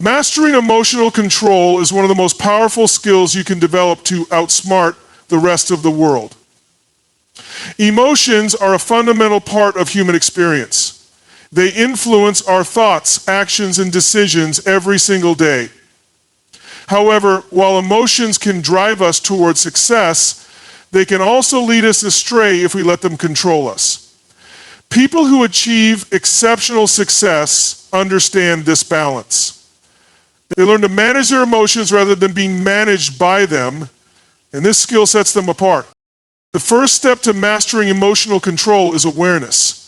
Mastering emotional control is one of the most powerful skills you can develop to outsmart the rest of the world. Emotions are a fundamental part of human experience. They influence our thoughts, actions, and decisions every single day. However, while emotions can drive us towards success, they can also lead us astray if we let them control us. People who achieve exceptional success understand this balance. They learn to manage their emotions rather than being managed by them, and this skill sets them apart. The first step to mastering emotional control is awareness.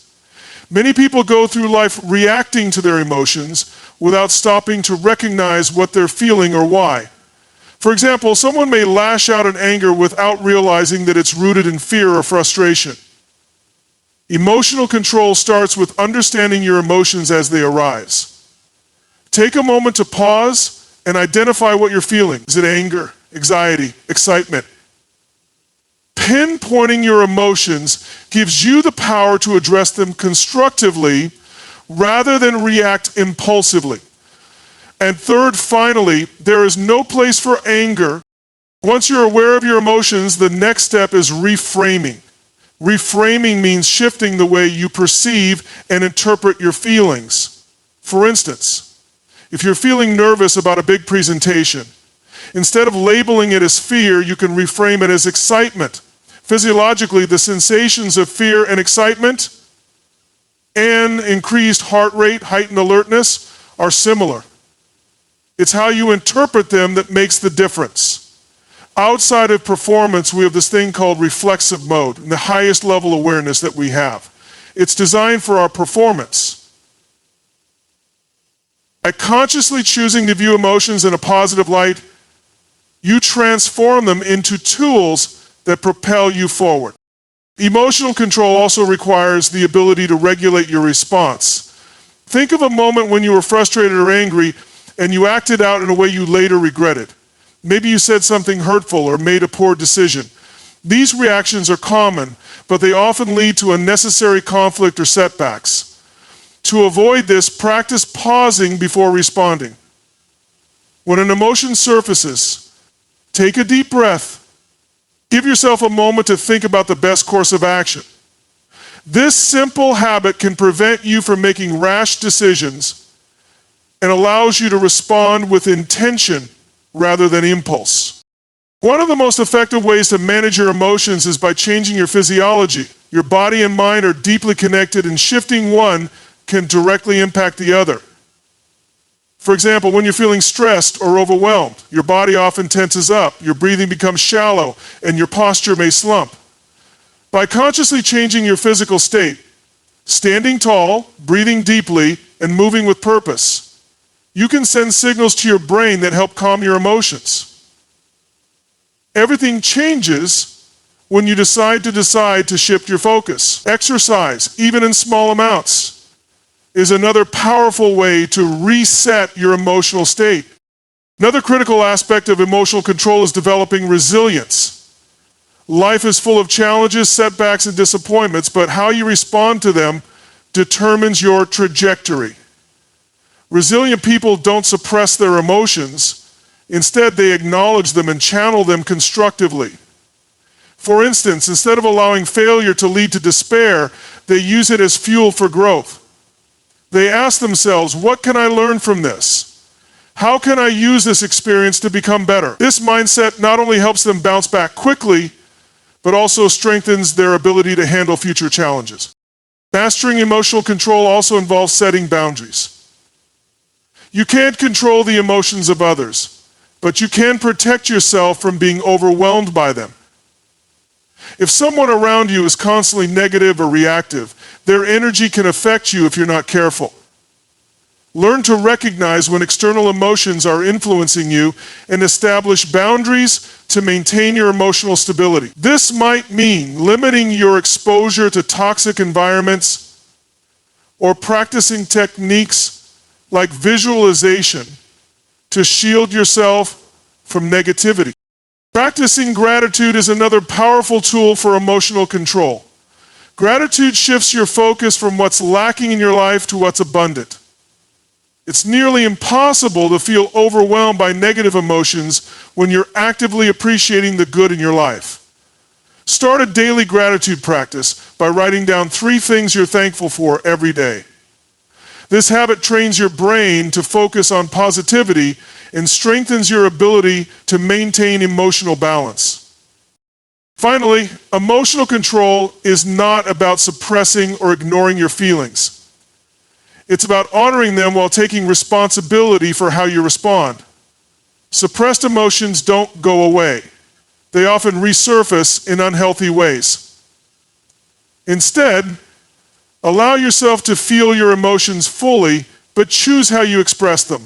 Many people go through life reacting to their emotions without stopping to recognize what they're feeling or why. For example, someone may lash out in anger without realizing that it's rooted in fear or frustration. Emotional control starts with understanding your emotions as they arise. Take a moment to pause and identify what you're feeling. Is it anger, anxiety, excitement? Pinpointing your emotions gives you the power to address them constructively rather than react impulsively. And third, finally, there is no place for anger. Once you're aware of your emotions, the next step is reframing. Reframing means shifting the way you perceive and interpret your feelings. For instance, if you're feeling nervous about a big presentation, instead of labeling it as fear, you can reframe it as excitement. Physiologically, the sensations of fear and excitement and increased heart rate, heightened alertness are similar. It's how you interpret them that makes the difference. Outside of performance, we have this thing called reflexive mode, the highest level awareness that we have. It's designed for our performance. By consciously choosing to view emotions in a positive light, you transform them into tools that propel you forward. Emotional control also requires the ability to regulate your response. Think of a moment when you were frustrated or angry and you acted out in a way you later regretted. Maybe you said something hurtful or made a poor decision. These reactions are common, but they often lead to unnecessary conflict or setbacks. To avoid this, practice pausing before responding. When an emotion surfaces, take a deep breath. Give yourself a moment to think about the best course of action. This simple habit can prevent you from making rash decisions and allows you to respond with intention rather than impulse. One of the most effective ways to manage your emotions is by changing your physiology. Your body and mind are deeply connected, and shifting one can directly impact the other. For example, when you're feeling stressed or overwhelmed, your body often tenses up, your breathing becomes shallow, and your posture may slump. By consciously changing your physical state, standing tall, breathing deeply, and moving with purpose, you can send signals to your brain that help calm your emotions. Everything changes when you decide to shift your focus. Exercise, even in small amounts, is another powerful way to reset your emotional state. Another critical aspect of emotional control is developing resilience. Life is full of challenges, setbacks, and disappointments, but how you respond to them determines your trajectory. Resilient people don't suppress their emotions. Instead, they acknowledge them and channel them constructively. For instance, instead of allowing failure to lead to despair, they use it as fuel for growth. They ask themselves, what can I learn from this? How can I use this experience to become better? This mindset not only helps them bounce back quickly, but also strengthens their ability to handle future challenges. Mastering emotional control also involves setting boundaries. You can't control the emotions of others, but you can protect yourself from being overwhelmed by them. If someone around you is constantly negative or reactive, their energy can affect you if you're not careful. Learn to recognize when external emotions are influencing you and establish boundaries to maintain your emotional stability. This might mean limiting your exposure to toxic environments or practicing techniques like visualization to shield yourself from negativity. Practicing gratitude is another powerful tool for emotional control. Gratitude shifts your focus from what's lacking in your life to what's abundant. It's nearly impossible to feel overwhelmed by negative emotions when you're actively appreciating the good in your life. Start a daily gratitude practice by writing down 3 things you're thankful for every day. This habit trains your brain to focus on positivity and strengthens your ability to maintain emotional balance. Finally, emotional control is not about suppressing or ignoring your feelings. It's about honoring them while taking responsibility for how you respond. Suppressed emotions don't go away. They often resurface in unhealthy ways. Instead, allow yourself to feel your emotions fully, but choose how you express them.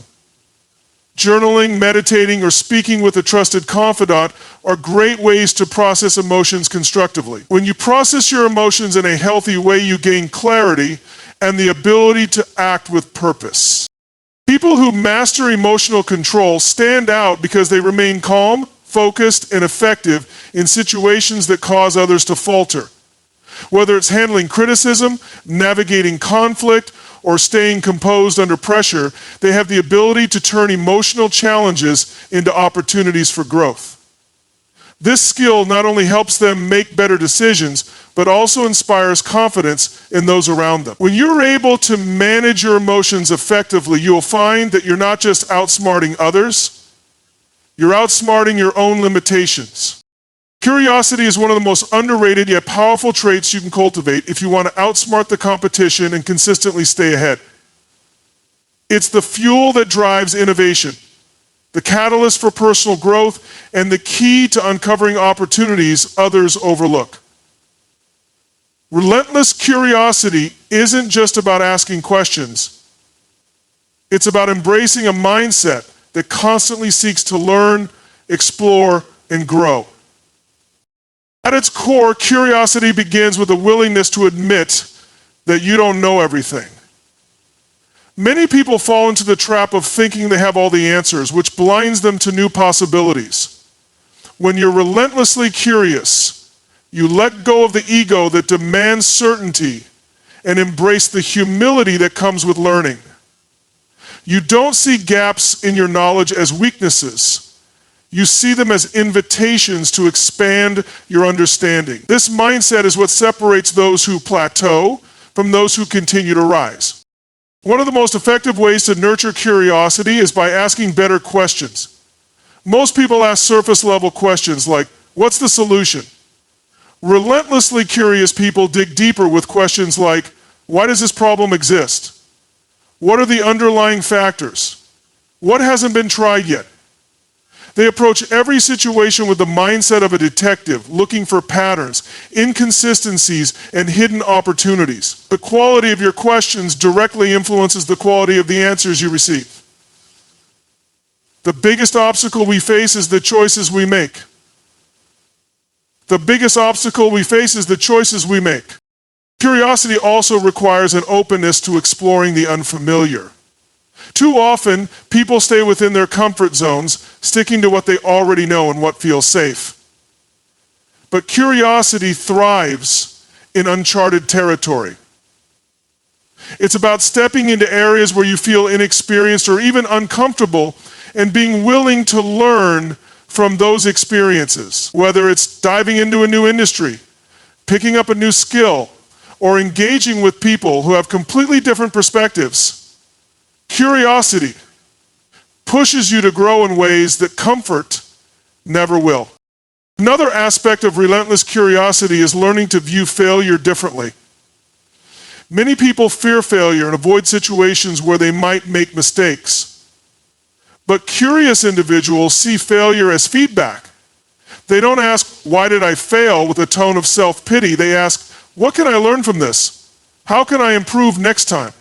Journaling, meditating, or speaking with a trusted confidant are great ways to process emotions constructively. When you process your emotions in a healthy way, you gain clarity and the ability to act with purpose. People who master emotional control stand out because they remain calm, focused, and effective in situations that cause others to falter. Whether it's handling criticism, navigating conflict, or staying composed under pressure, they have the ability to turn emotional challenges into opportunities for growth. This skill not only helps them make better decisions, but also inspires confidence in those around them. When you're able to manage your emotions effectively, you'll find that you're not just outsmarting others, you're outsmarting your own limitations. Curiosity is one of the most underrated yet powerful traits you can cultivate if you want to outsmart the competition and consistently stay ahead. It's the fuel that drives innovation, the catalyst for personal growth, and the key to uncovering opportunities others overlook. Relentless curiosity isn't just about asking questions. It's about embracing a mindset that constantly seeks to learn, explore, and grow. At its core, curiosity begins with a willingness to admit that you don't know everything. Many people fall into the trap of thinking they have all the answers, which blinds them to new possibilities. When you're relentlessly curious, you let go of the ego that demands certainty and embrace the humility that comes with learning. You don't see gaps in your knowledge as weaknesses. You see them as invitations to expand your understanding. This mindset is what separates those who plateau from those who continue to rise. One of the most effective ways to nurture curiosity is by asking better questions. Most people ask surface-level questions like, what's the solution? Relentlessly curious people dig deeper with questions like, why does this problem exist? What are the underlying factors? What hasn't been tried yet? They approach every situation with the mindset of a detective, looking for patterns, inconsistencies, and hidden opportunities. The quality of your questions directly influences the quality of the answers you receive. The biggest obstacle we face is the choices we make. The biggest obstacle we face is the choices we make. Curiosity also requires an openness to exploring the unfamiliar. Too often, people stay within their comfort zones, sticking to what they already know and what feels safe. But curiosity thrives in uncharted territory. It's about stepping into areas where you feel inexperienced or even uncomfortable and being willing to learn from those experiences, whether it's diving into a new industry, picking up a new skill, or engaging with people who have completely different perspectives. Curiosity pushes you to grow in ways that comfort never will. Another aspect of relentless curiosity is learning to view failure differently. Many people fear failure and avoid situations where they might make mistakes. But curious individuals see failure as feedback. They don't ask, why did I fail, with a tone of self-pity. They ask, what can I learn from this? How can I improve next time?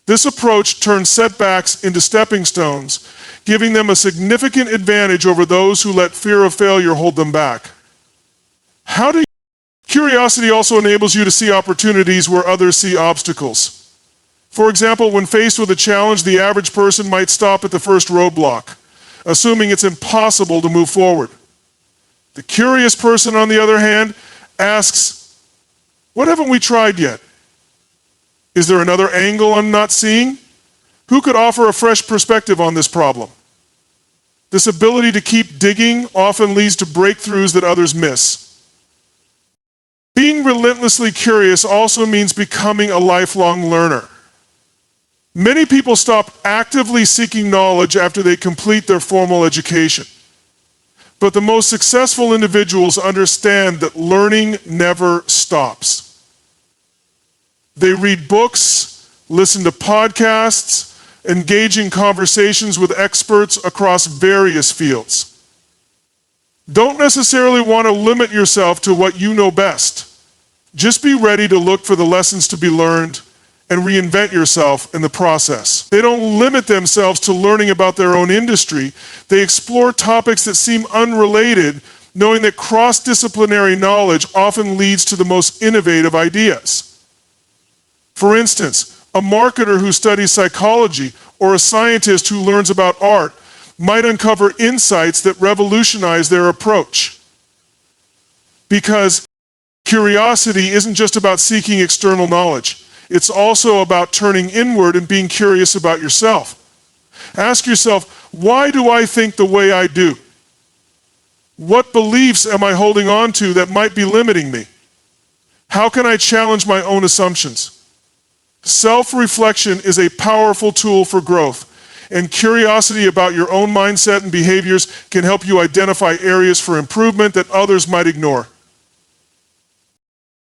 This approach turns setbacks into stepping stones, giving them a significant advantage over those who let fear of failure hold them back. Curiosity also enables you to see opportunities where others see obstacles. For example, when faced with a challenge, the average person might stop at the first roadblock, assuming it's impossible to move forward. The curious person, on the other hand, asks, what haven't we tried yet? Is there another angle I'm not seeing? Who could offer a fresh perspective on this problem? This ability to keep digging often leads to breakthroughs that others miss. Being relentlessly curious also means becoming a lifelong learner. Many people stop actively seeking knowledge after they complete their formal education. But the most successful individuals understand that learning never stops. They read books, listen to podcasts, engage in conversations with experts across various fields. Don't necessarily want to limit yourself to what you know best. Just be ready to look for the lessons to be learned and reinvent yourself in the process. They don't limit themselves to learning about their own industry. They explore topics that seem unrelated, knowing that cross-disciplinary knowledge often leads to the most innovative ideas. For instance, a marketer who studies psychology or a scientist who learns about art might uncover insights that revolutionize their approach. Because curiosity isn't just about seeking external knowledge. It's also about turning inward and being curious about yourself. Ask yourself, why do I think the way I do? What beliefs am I holding on to that might be limiting me? How can I challenge my own assumptions? Self-reflection is a powerful tool for growth, and curiosity about your own mindset and behaviors can help you identify areas for improvement that others might ignore.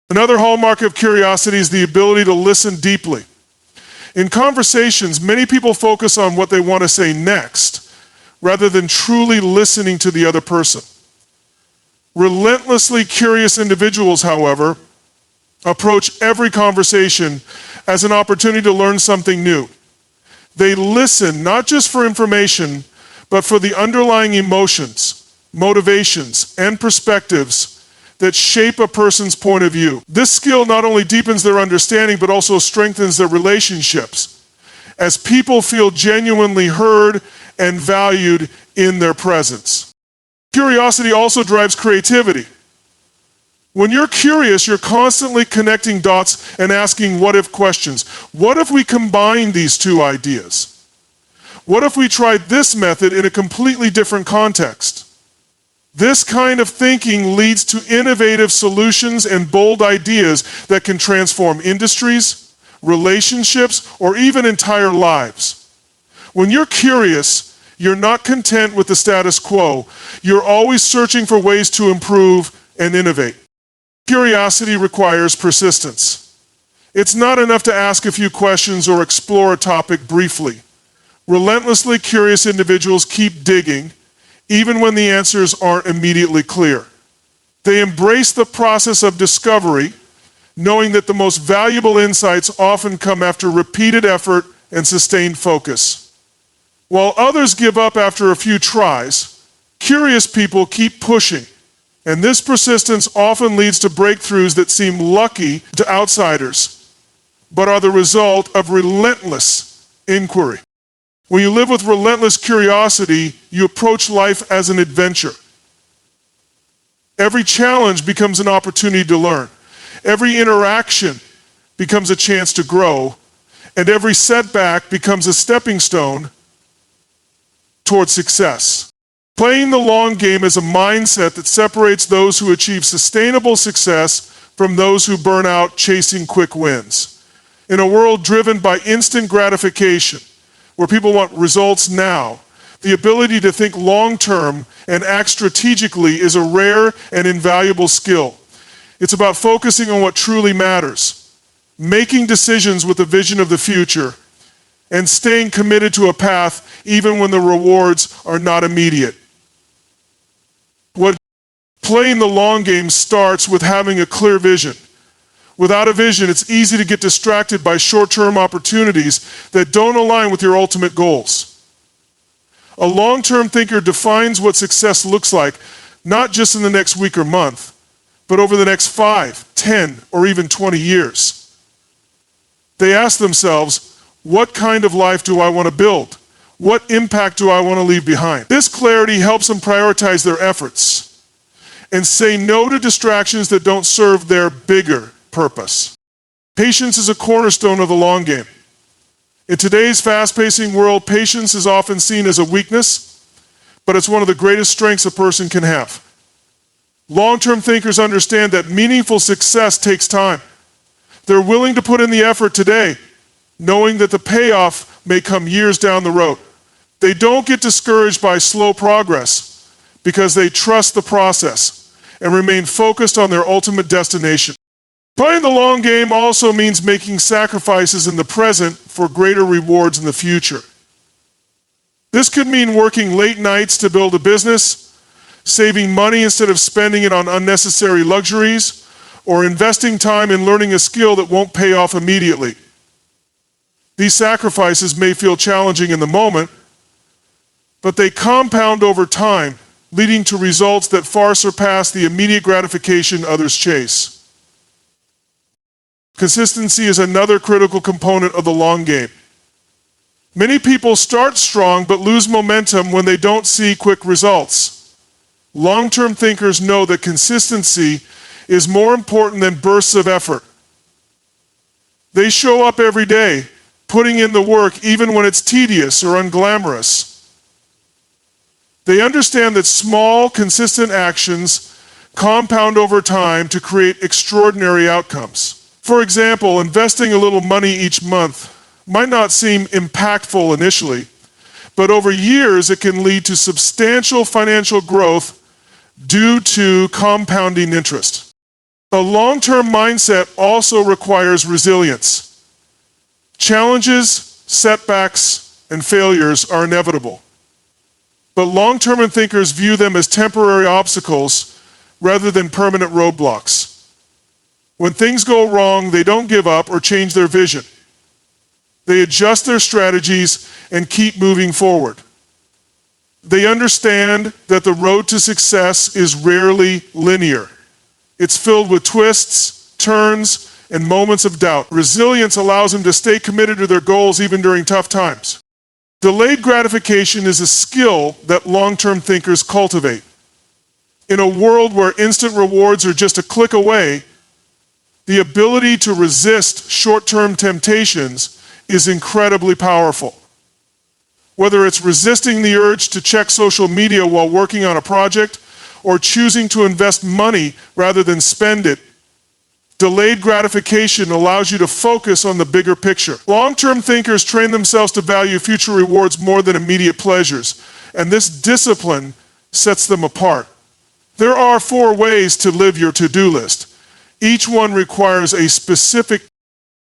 Another hallmark of curiosity is the ability to listen deeply. In conversations, many people focus on what they want to say next, rather than truly listening to the other person. Relentlessly curious individuals, however, approach every conversation as an opportunity to learn something new. They listen not just for information, but for the underlying emotions, motivations, and perspectives that shape a person's point of view. This skill not only deepens their understanding, but also strengthens their relationships, as people feel genuinely heard and valued in their presence. Curiosity also drives creativity. When you're curious, you're constantly connecting dots and asking what-if questions. What if we combine these two ideas? What if we tried this method in a completely different context? This kind of thinking leads to innovative solutions and bold ideas that can transform industries, relationships, or even entire lives. When you're curious, you're not content with the status quo. You're always searching for ways to improve and innovate. Curiosity requires persistence. It's not enough to ask a few questions or explore a topic briefly. Relentlessly curious individuals keep digging, even when the answers aren't immediately clear. They embrace the process of discovery, knowing that the most valuable insights often come after repeated effort and sustained focus. While others give up after a few tries, curious people keep pushing, and this persistence often leads to breakthroughs that seem lucky to outsiders, but are the result of relentless inquiry. When you live with relentless curiosity, you approach life as an adventure. Every challenge becomes an opportunity to learn. Every interaction becomes a chance to grow, and every setback becomes a stepping stone toward success. Playing the long game is a mindset that separates those who achieve sustainable success from those who burn out chasing quick wins. In a world driven by instant gratification, where people want results now, the ability to think long-term and act strategically is a rare and invaluable skill. It's about focusing on what truly matters, making decisions with a vision of the future, and staying committed to a path even when the rewards are not immediate. Playing the long game starts with having a clear vision. Without a vision, it's easy to get distracted by short-term opportunities that don't align with your ultimate goals. A long-term thinker defines what success looks like, not just in the next week or month, but over the next 5, 10, or even 20 years. They ask themselves, what kind of life do I want to build? What impact do I want to leave behind? This clarity helps them prioritize their efforts and say no to distractions that don't serve their bigger purpose. Patience is a cornerstone of the long game. In today's fast-pacing world, patience is often seen as a weakness, but it's one of the greatest strengths a person can have. Long-term thinkers understand that meaningful success takes time. They're willing to put in the effort today, knowing that the payoff may come years down the road. They don't get discouraged by slow progress because they trust the process and remain focused on their ultimate destination. Playing the long game also means making sacrifices in the present for greater rewards in the future. This could mean working late nights to build a business, saving money instead of spending it on unnecessary luxuries, or investing time in learning a skill that won't pay off immediately. These sacrifices may feel challenging in the moment, but they compound over time, leading to results that far surpass the immediate gratification others chase. Consistency is another critical component of the long game. Many people start strong but lose momentum when they don't see quick results. Long-term thinkers know that consistency is more important than bursts of effort. They show up every day, putting in the work even when it's tedious or unglamorous. They understand that small, consistent actions compound over time to create extraordinary outcomes. For example, investing a little money each month might not seem impactful initially, but over years it can lead to substantial financial growth due to compounding interest. A long-term mindset also requires resilience. Challenges, setbacks, and failures are inevitable. But long-term thinkers view them as temporary obstacles rather than permanent roadblocks. When things go wrong, they don't give up or change their vision. They adjust their strategies and keep moving forward. They understand that the road to success is rarely linear. It's filled with twists, turns, and moments of doubt. Resilience allows them to stay committed to their goals even during tough times. Delayed gratification is a skill that long-term thinkers cultivate. In a world where instant rewards are just a click away, the ability to resist short-term temptations is incredibly powerful. Whether it's resisting the urge to check social media while working on a project or choosing to invest money rather than spend it, delayed gratification allows you to focus on the bigger picture. Long-term thinkers train themselves to value future rewards more than immediate pleasures, and this discipline sets them apart. There are 4 ways to live your to-do list. Each one requires a specific.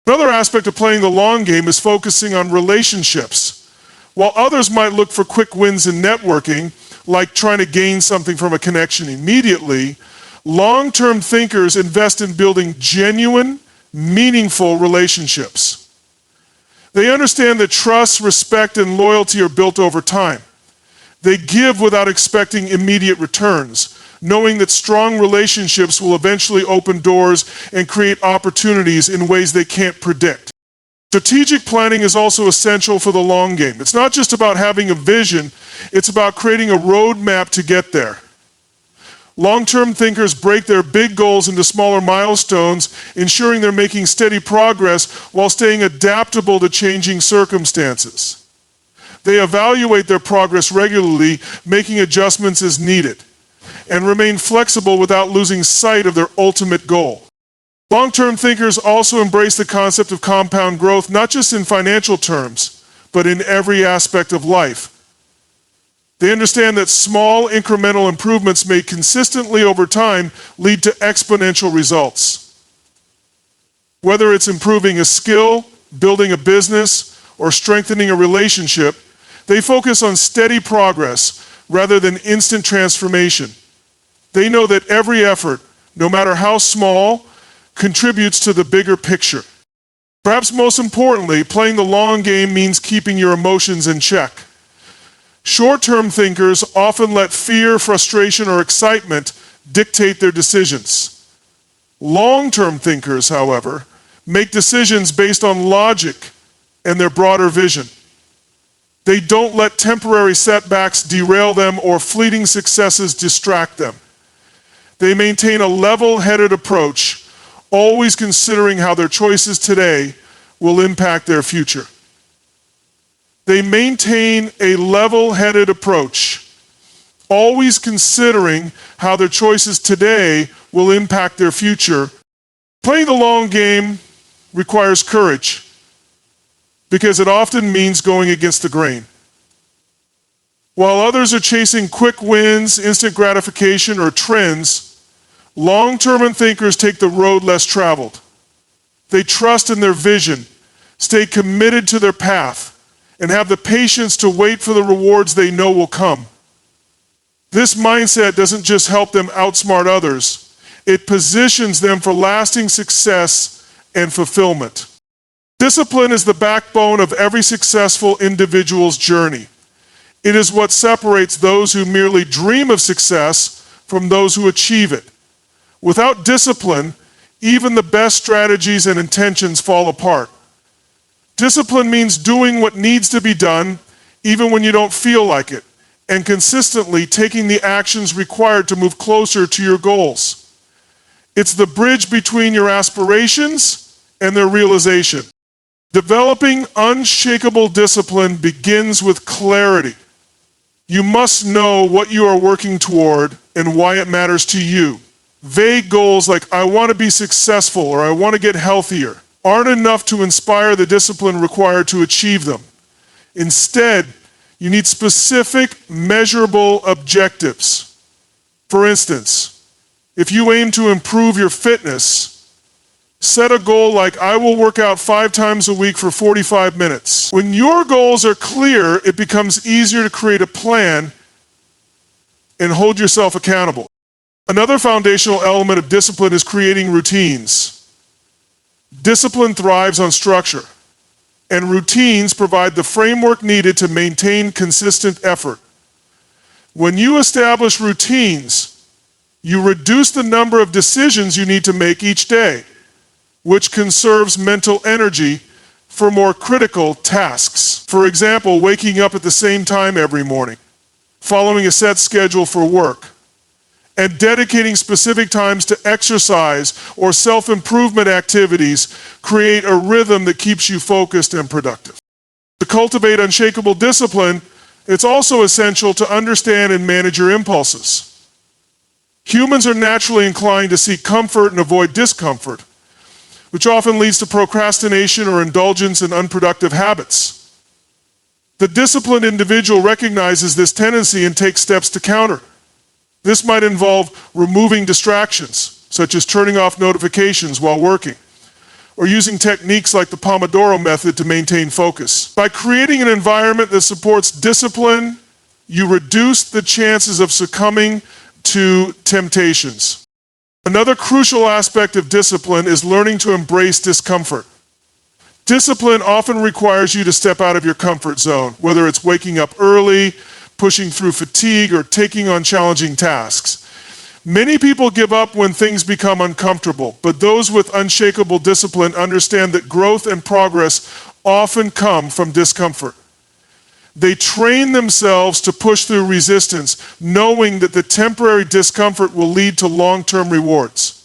Another aspect of playing the long game is focusing on relationships. While others might look for quick wins in networking, like trying to gain something from a connection immediately, long-term thinkers invest in building genuine, meaningful relationships. They understand that trust, respect, and loyalty are built over time. They give without expecting immediate returns, knowing that strong relationships will eventually open doors and create opportunities in ways they can't predict. Strategic planning is also essential for the long game. It's not just about having a vision, it's about creating a roadmap to get there. Long-term thinkers break their big goals into smaller milestones, ensuring they're making steady progress while staying adaptable to changing circumstances. They evaluate their progress regularly, making adjustments as needed, and remain flexible without losing sight of their ultimate goal. Long-term thinkers also embrace the concept of compound growth, not just in financial terms, but in every aspect of life. They understand that small incremental improvements made consistently over time lead to exponential results. Whether it's improving a skill, building a business, or strengthening a relationship, they focus on steady progress rather than instant transformation. They know that every effort, no matter how small, contributes to the bigger picture. Perhaps most importantly, playing the long game means keeping your emotions in check. Short-term thinkers often let fear, frustration, or excitement dictate their decisions. Long-term thinkers, however, make decisions based on logic and their broader vision. They don't let temporary setbacks derail them or fleeting successes distract them. They maintain a level-headed approach, always considering how their choices today will impact their future. They maintain a level-headed approach, always considering how their choices today will impact their future. Playing the long game requires courage because it often means going against the grain. While others are chasing quick wins, instant gratification, or trends, long-term thinkers take the road less traveled. They trust in their vision, stay committed to their path, and have the patience to wait for the rewards they know will come. This mindset doesn't just help them outsmart others, it positions them for lasting success and fulfillment. Discipline is the backbone of every successful individual's journey. It is what separates those who merely dream of success from those who achieve it. Without discipline, even the best strategies and intentions fall apart. Discipline means doing what needs to be done, even when you don't feel like it, and consistently taking the actions required to move closer to your goals. It's the bridge between your aspirations and their realization. Developing unshakable discipline begins with clarity. You must know what you are working toward and why it matters to you. Vague goals like, I want to be successful or I want to get healthier, aren't enough to inspire the discipline required to achieve them. Instead, you need specific, measurable objectives. For instance, if you aim to improve your fitness, set a goal like, I will work out 5 times a week for 45 minutes. When your goals are clear, it becomes easier to create a plan and hold yourself accountable. Another foundational element of discipline is creating routines. Discipline thrives on structure, and routines provide the framework needed to maintain consistent effort. When you establish routines, you reduce the number of decisions you need to make each day, which conserves mental energy for more critical tasks. For example, waking up at the same time every morning, following a set schedule for work, and dedicating specific times to exercise or self-improvement activities create a rhythm that keeps you focused and productive. To cultivate unshakable discipline, it's also essential to understand and manage your impulses. Humans are naturally inclined to seek comfort and avoid discomfort, which often leads to procrastination or indulgence in unproductive habits. The disciplined individual recognizes this tendency and takes steps to counter. This might involve removing distractions, such as turning off notifications while working, or using techniques like the Pomodoro method to maintain focus. By creating an environment that supports discipline, you reduce the chances of succumbing to temptations. Another crucial aspect of discipline is learning to embrace discomfort. Discipline often requires you to step out of your comfort zone, whether it's waking up early, pushing through fatigue, or taking on challenging tasks. Many people give up when things become uncomfortable, but those with unshakable discipline understand that growth and progress often come from discomfort. They train themselves to push through resistance, knowing that the temporary discomfort will lead to long-term rewards.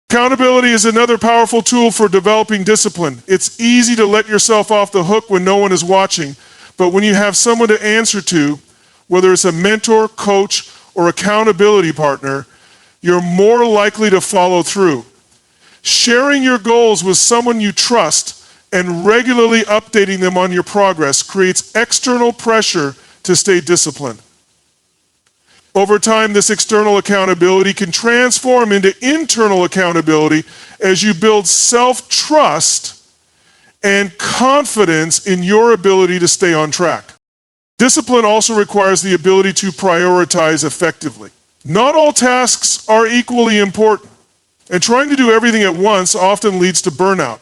Accountability is another powerful tool for developing discipline. It's easy to let yourself off the hook when no one is watching, but when you have someone to answer to, whether it's a mentor, coach, or accountability partner, you're more likely to follow through. Sharing your goals with someone you trust and regularly updating them on your progress creates external pressure to stay disciplined. Over time, this external accountability can transform into internal accountability as you build self-trust and confidence in your ability to stay on track. Discipline also requires the ability to prioritize effectively. Not all tasks are equally important, and trying to do everything at once often leads to burnout.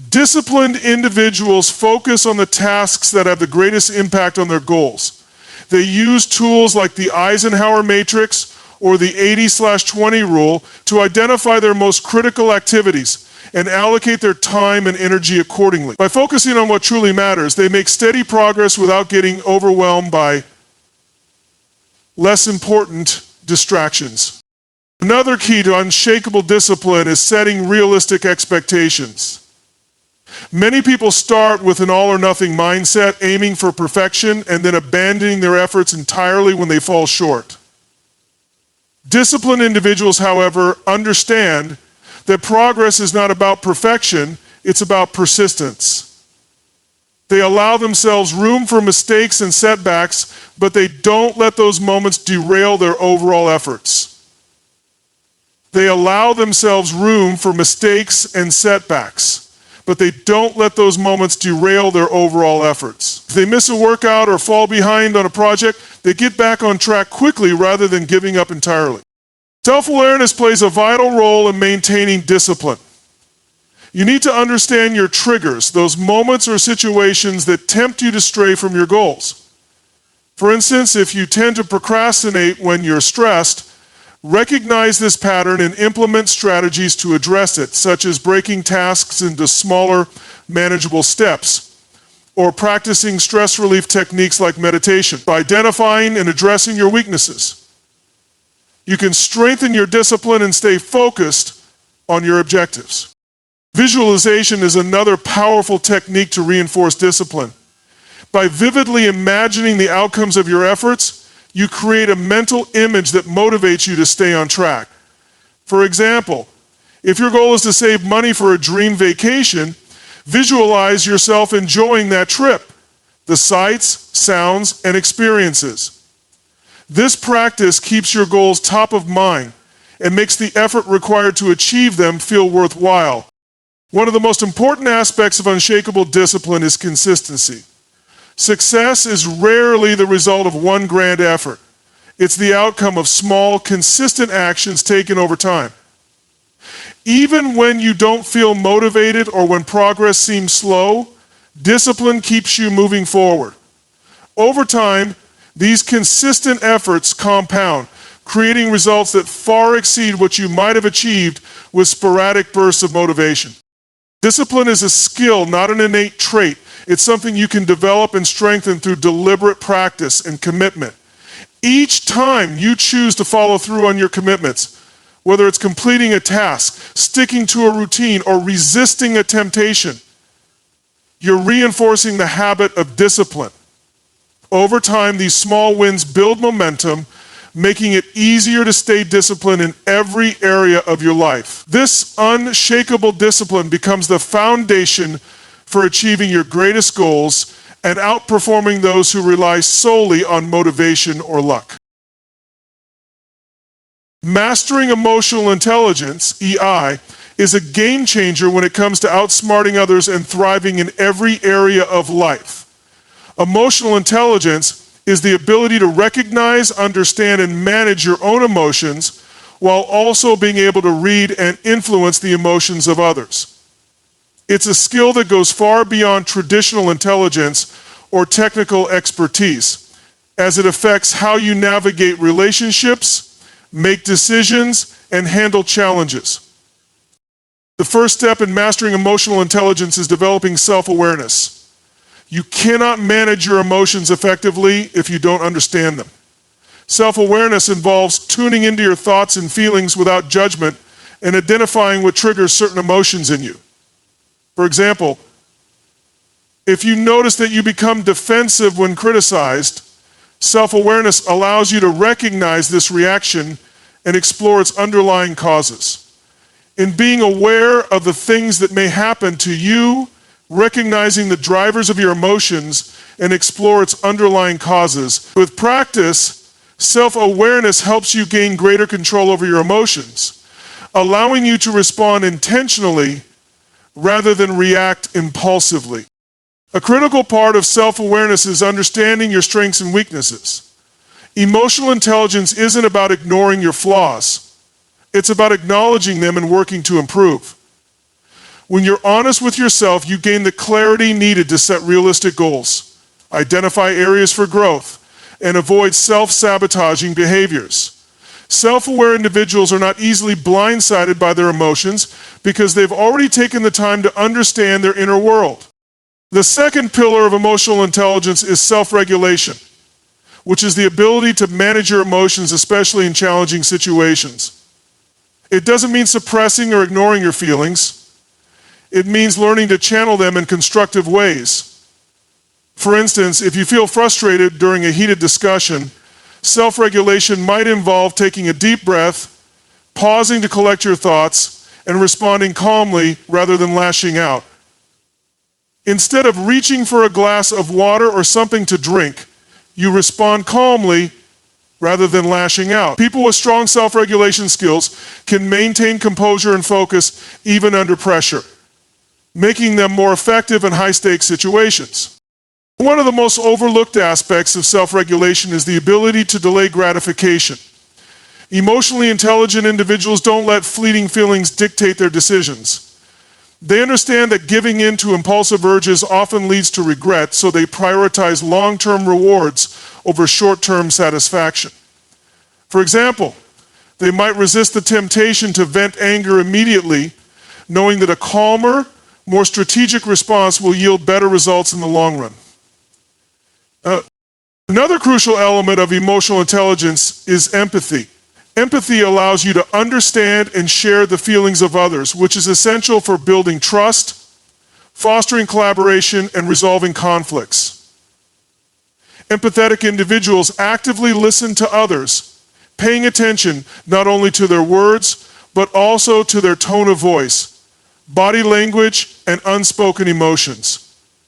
Disciplined individuals focus on the tasks that have the greatest impact on their goals. They use tools like the Eisenhower matrix or the 80/20 rule to identify their most critical activities and allocate their time and energy accordingly. By focusing on what truly matters, they make steady progress without getting overwhelmed by less important distractions. Another key to unshakable discipline is setting realistic expectations. Many people start with an all or nothing mindset, aiming for perfection and then abandoning their efforts entirely when they fall short. Disciplined individuals, however, understand that progress is not about perfection, it's about persistence. They allow themselves room for mistakes and setbacks, but they don't let those moments derail their overall efforts. They allow themselves room for mistakes and setbacks, but they don't let those moments derail their overall efforts. If they miss a workout or fall behind on a project, they get back on track quickly rather than giving up entirely. Self-awareness plays a vital role in maintaining discipline. You need to understand your triggers, those moments or situations that tempt you to stray from your goals. For instance, if you tend to procrastinate when you're stressed, recognize this pattern and implement strategies to address it, such as breaking tasks into smaller, manageable steps, or practicing stress relief techniques like meditation, identifying and addressing your weaknesses. You can strengthen your discipline and stay focused on your objectives. Visualization is another powerful technique to reinforce discipline. By vividly imagining the outcomes of your efforts, you create a mental image that motivates you to stay on track. For example, if your goal is to save money for a dream vacation, visualize yourself enjoying that trip, the sights, sounds, and experiences. This practice keeps your goals top of mind and makes the effort required to achieve them feel worthwhile. One of the most important aspects of unshakable discipline is consistency. Success is rarely the result of one grand effort. It's the outcome of small, consistent actions taken over time. Even when you don't feel motivated or when progress seems slow, discipline keeps you moving forward. Over time, these consistent efforts compound, creating results that far exceed what you might have achieved with sporadic bursts of motivation. Discipline is a skill, not an innate trait. It's something you can develop and strengthen through deliberate practice and commitment. Each time you choose to follow through on your commitments, whether it's completing a task, sticking to a routine, or resisting a temptation, you're reinforcing the habit of discipline. Over time, these small wins build momentum, making it easier to stay disciplined in every area of your life. This unshakable discipline becomes the foundation for achieving your greatest goals and outperforming those who rely solely on motivation or luck. Mastering emotional intelligence, EI, is a game changer when it comes to outsmarting others and thriving in every area of life. Emotional intelligence is the ability to recognize, understand, and manage your own emotions while also being able to read and influence the emotions of others. It's a skill that goes far beyond traditional intelligence or technical expertise, as it affects how you navigate relationships, make decisions, and handle challenges. The first step in mastering emotional intelligence is developing self-awareness. You cannot manage your emotions effectively if you don't understand them. Self-awareness involves tuning into your thoughts and feelings without judgment and identifying what triggers certain emotions in you. For example, if you notice that you become defensive when criticized, self-awareness allows you to recognize this reaction and explore its underlying causes. In being aware of the things that may happen to you, recognizing the drivers of your emotions, and explore its underlying causes. With practice, self-awareness helps you gain greater control over your emotions, allowing you to respond intentionally rather than react impulsively. A critical part of self-awareness is understanding your strengths and weaknesses. Emotional intelligence isn't about ignoring your flaws. It's about acknowledging them and working to improve. When you're honest with yourself, you gain the clarity needed to set realistic goals, identify areas for growth, and avoid self-sabotaging behaviors. Self-aware individuals are not easily blindsided by their emotions because they've already taken the time to understand their inner world. The second pillar of emotional intelligence is self-regulation, which is the ability to manage your emotions, especially in challenging situations. It doesn't mean suppressing or ignoring your feelings. It means learning to channel them in constructive ways. For instance, if you feel frustrated during a heated discussion, self-regulation might involve taking a deep breath, pausing to collect your thoughts, and responding calmly rather than lashing out. Instead of reaching for a glass of water or something to drink, you respond calmly rather than lashing out. People with strong self-regulation skills can maintain composure and focus even under pressure, making them more effective in high-stakes situations. One of the most overlooked aspects of self-regulation is the ability to delay gratification. Emotionally intelligent individuals don't let fleeting feelings dictate their decisions. They understand that giving in to impulsive urges often leads to regret, so they prioritize long-term rewards over short-term satisfaction. For example, they might resist the temptation to vent anger immediately, knowing that a calmer, more strategic response will yield better results in the long run. Another crucial element of emotional intelligence is empathy. Empathy allows you to understand and share the feelings of others, which is essential for building trust, fostering collaboration, and resolving conflicts. Empathetic individuals actively listen to others, paying attention not only to their words, but also to their tone of voice, body language, and unspoken emotions.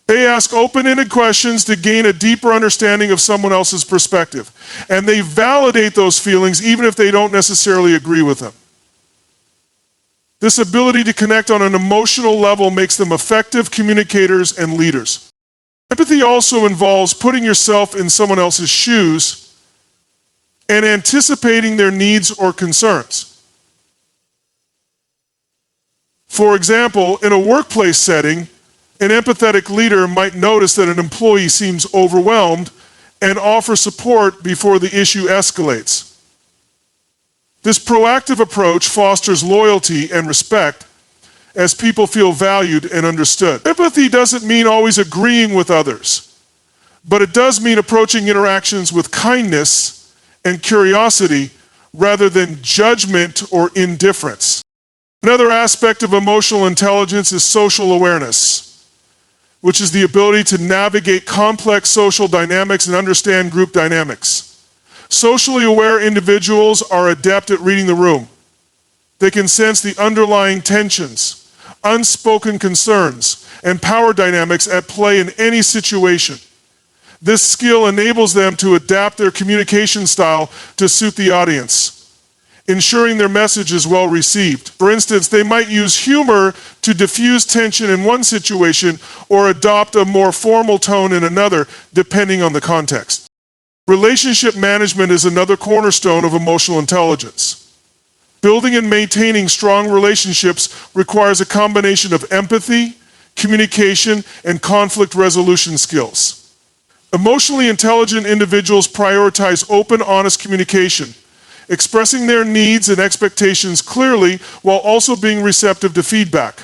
They ask open-ended questions to gain a deeper understanding of someone else's perspective, and they validate those feelings even if they don't necessarily agree with them. This ability to connect on an emotional level makes them effective communicators and leaders. Empathy also involves putting yourself in someone else's shoes and anticipating their needs or concerns. For example, in a workplace setting, an empathetic leader might notice that an employee seems overwhelmed and offer support before the issue escalates. This proactive approach fosters loyalty and respect as people feel valued and understood. Empathy doesn't mean always agreeing with others, but it does mean approaching interactions with kindness and curiosity rather than judgment or indifference. Another aspect of emotional intelligence is social awareness, which is the ability to navigate complex social dynamics and understand group dynamics. Socially aware individuals are adept at reading the room. They can sense the underlying tensions, unspoken concerns, and power dynamics at play in any situation. This skill enables them to adapt their communication style to suit the audience, ensuring their message is well received. For instance, they might use humor to diffuse tension in one situation or adopt a more formal tone in another, depending on the context. Relationship management is another cornerstone of emotional intelligence. Building and maintaining strong relationships requires a combination of empathy, communication, and conflict resolution skills. Emotionally intelligent individuals prioritize open, honest communication, expressing their needs and expectations clearly while also being receptive to feedback.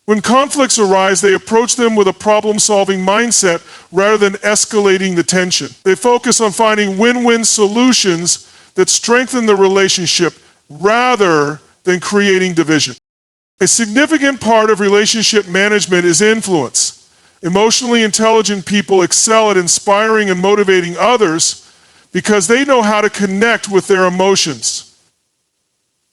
When conflicts arise, they approach them with a problem-solving mindset rather than escalating the tension. They focus on finding win-win solutions that strengthen the relationship rather than creating division. A significant part of relationship management is influence. Emotionally intelligent people excel at inspiring and motivating others because they know how to connect with their emotions.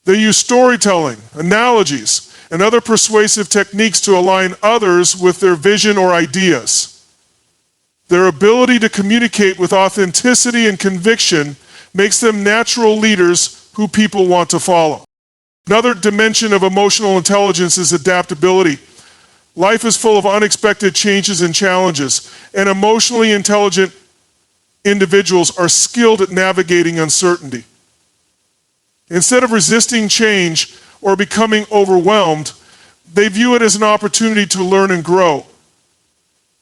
They use storytelling, analogies, and other persuasive techniques to align others with their vision or ideas. Their ability to communicate with authenticity and conviction makes them natural leaders who people want to follow. Another dimension of emotional intelligence is adaptability. Life is full of unexpected changes and challenges, and emotionally intelligent individuals are skilled at navigating uncertainty. Instead of resisting change or becoming overwhelmed, they view it as an opportunity to learn and grow.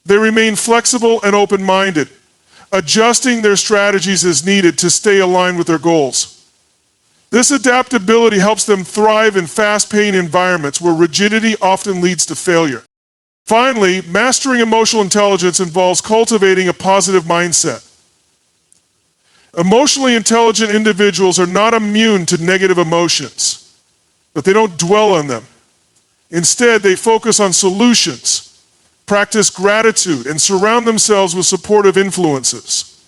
They remain flexible and open-minded, adjusting their strategies as needed to stay aligned with their goals. This adaptability helps them thrive in fast-paced environments where rigidity often leads to failure. Finally, mastering emotional intelligence involves cultivating a positive mindset. Emotionally intelligent individuals are not immune to negative emotions, but they don't dwell on them. Instead, they focus on solutions, practice gratitude, and surround themselves with supportive influences.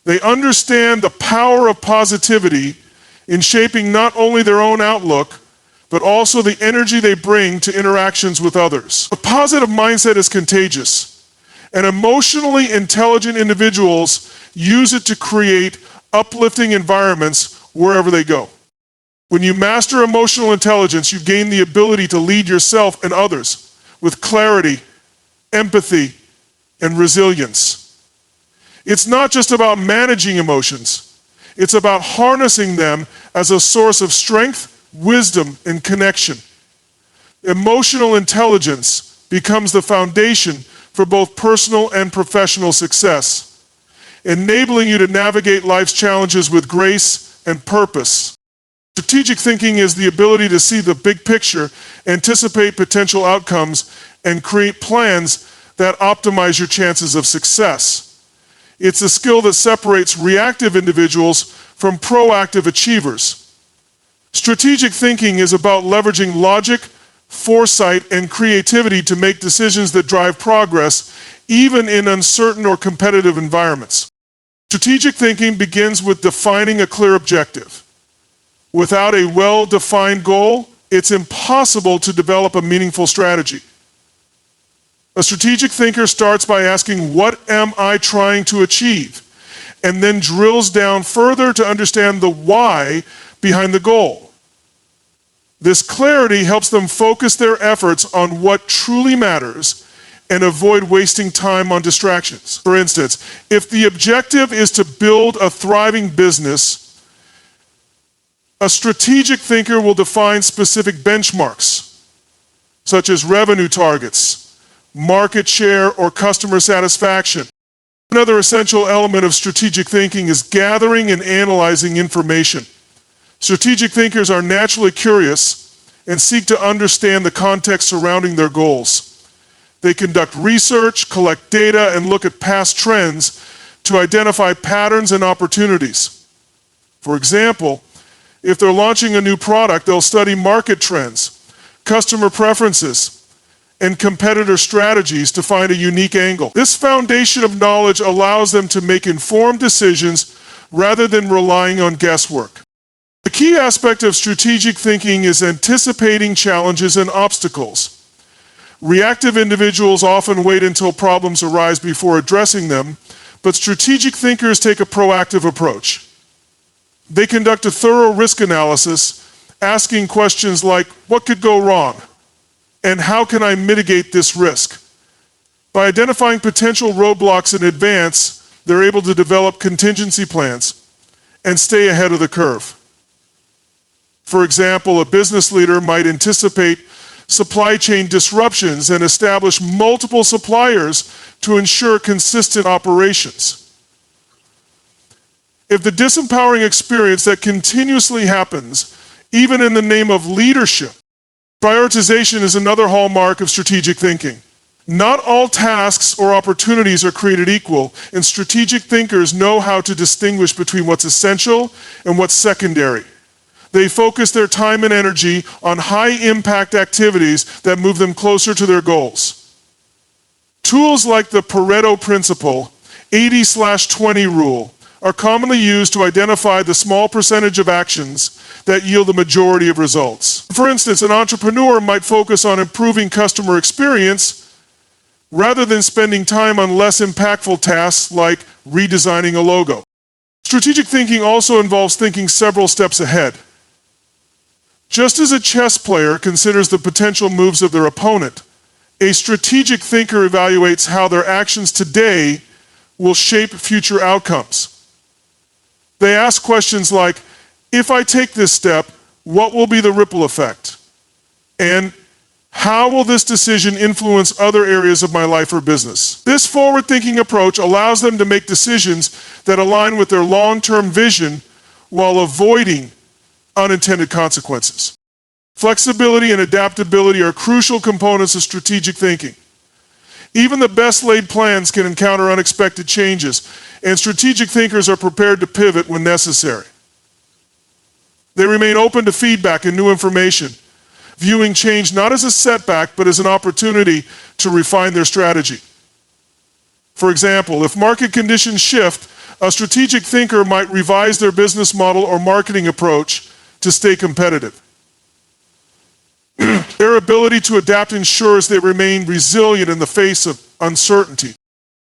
They understand the power of positivity in shaping not only their own outlook, but also the energy they bring to interactions with others. A positive mindset is contagious, and emotionally intelligent individuals use it to create uplifting environments wherever they go. When you master emotional intelligence, you gain the ability to lead yourself and others with clarity, empathy, and resilience. It's not just about managing emotions. It's about harnessing them as a source of strength, wisdom, and connection. Emotional intelligence becomes the foundation for both personal and professional success, enabling you to navigate life's challenges with grace and purpose. Strategic thinking is the ability to see the big picture, anticipate potential outcomes, and create plans that optimize your chances of success. It's a skill that separates reactive individuals from proactive achievers. Strategic thinking is about leveraging logic, foresight, and creativity to make decisions that drive progress, even in uncertain or competitive environments. Strategic thinking begins with defining a clear objective. Without a well-defined goal, it's impossible to develop a meaningful strategy. A strategic thinker starts by asking, what am I trying to achieve? And then drills down further to understand the why behind the goal. This clarity helps them focus their efforts on what truly matters and avoid wasting time on distractions. For instance, if the objective is to build a thriving business, a strategic thinker will define specific benchmarks, such as revenue targets, market share, or customer satisfaction. Another essential element of strategic thinking is gathering and analyzing information. Strategic thinkers are naturally curious and seek to understand the context surrounding their goals. They conduct research, collect data, and look at past trends to identify patterns and opportunities. For example, if they're launching a new product, they'll study market trends, customer preferences, and competitor strategies to find a unique angle. This foundation of knowledge allows them to make informed decisions rather than relying on guesswork. The key aspect of strategic thinking is anticipating challenges and obstacles. Reactive individuals often wait until problems arise before addressing them, but strategic thinkers take a proactive approach. They conduct a thorough risk analysis, asking questions like, what could go wrong? And how can I mitigate this risk? By identifying potential roadblocks in advance, they're able to develop contingency plans and stay ahead of the curve. For example, a business leader might anticipate supply chain disruptions and establish multiple suppliers to ensure consistent operations. If the disempowering experience that continuously happens, even in the name of leadership, prioritization is another hallmark of strategic thinking. Not all tasks or opportunities are created equal, and strategic thinkers know how to distinguish between what's essential and what's secondary. They focus their time and energy on high-impact activities that move them closer to their goals. Tools like the Pareto principle, 80/20 rule, are commonly used to identify the small percentage of actions that yield the majority of results. For instance, an entrepreneur might focus on improving customer experience rather than spending time on less impactful tasks like redesigning a logo. Strategic thinking also involves thinking several steps ahead. Just as a chess player considers the potential moves of their opponent, a strategic thinker evaluates how their actions today will shape future outcomes. They ask questions like, if I take this step, what will be the ripple effect? And how will this decision influence other areas of my life or business? This forward-thinking approach allows them to make decisions that align with their long-term vision while avoiding unintended consequences. Flexibility and adaptability are crucial components of strategic thinking. Even the best laid plans can encounter unexpected changes, and strategic thinkers are prepared to pivot when necessary. They remain open to feedback and new information, viewing change not as a setback, but as an opportunity to refine their strategy. For example, if market conditions shift, a strategic thinker might revise their business model or marketing approach to stay competitive. Their ability to adapt ensures they remain resilient in the face of uncertainty.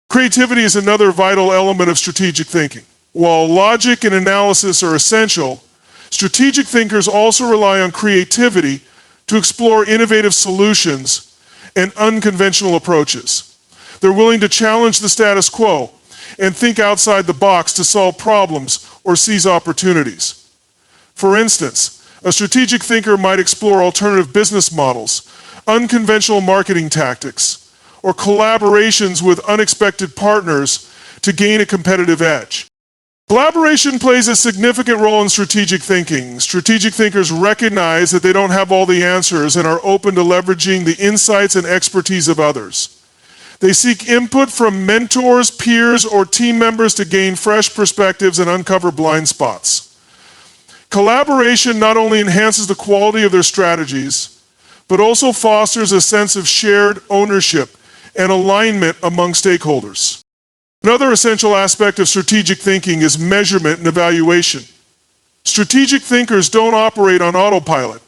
Creativity is another vital element of strategic thinking. While logic and analysis are essential, strategic thinkers also rely on creativity to explore innovative solutions and unconventional approaches. They're willing to challenge the status quo and think outside the box to solve problems or seize opportunities. For instance, a strategic thinker might explore alternative business models, unconventional marketing tactics, or collaborations with unexpected partners to gain a competitive edge. Collaboration plays a significant role in strategic thinking. Strategic thinkers recognize that they don't have all the answers and are open to leveraging the insights and expertise of others. They seek input from mentors, peers, or team members to gain fresh perspectives and uncover blind spots. Collaboration not only enhances the quality of their strategies, but also fosters a sense of shared ownership and alignment among stakeholders. Another essential aspect of strategic thinking is measurement and evaluation. Strategic thinkers don't operate on autopilot.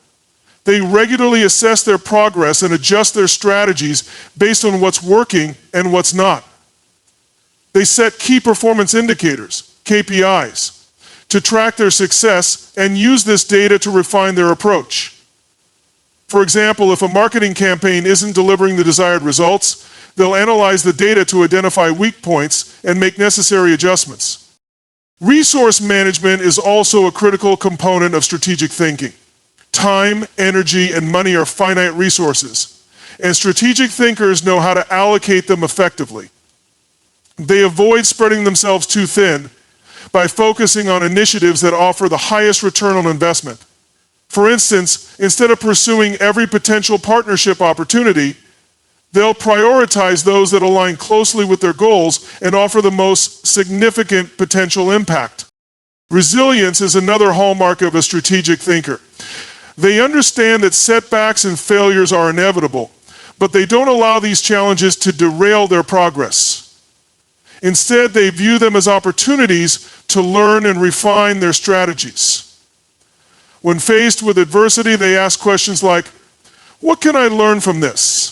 They regularly assess their progress and adjust their strategies based on what's working and what's not. They set key performance indicators, KPIs, to track their success and use this data to refine their approach. For example, if a marketing campaign isn't delivering the desired results, they'll analyze the data to identify weak points and make necessary adjustments. Resource management is also a critical component of strategic thinking. Time, energy, and money are finite resources, and strategic thinkers know how to allocate them effectively. They avoid spreading themselves too thin by focusing on initiatives that offer the highest return on investment. For instance, instead of pursuing every potential partnership opportunity, they'll prioritize those that align closely with their goals and offer the most significant potential impact. Resilience is another hallmark of a strategic thinker. They understand that setbacks and failures are inevitable, but they don't allow these challenges to derail their progress. Instead, they view them as opportunities to learn and refine their strategies. When faced with adversity, they ask questions like, "What can I learn from this?"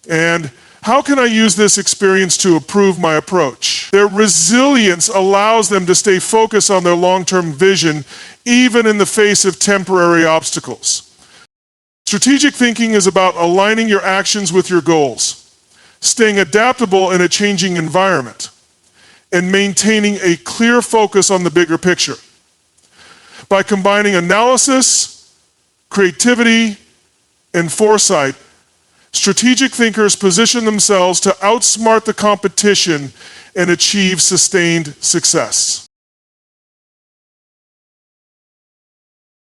And "How can I use this experience to improve my approach?" Their resilience allows them to stay focused on their long-term vision, even in the face of temporary obstacles. Strategic thinking is about aligning your actions with your goals, staying adaptable in a changing environment, and maintaining a clear focus on the bigger picture. By combining analysis, creativity, and foresight, strategic thinkers position themselves to outsmart the competition and achieve sustained success.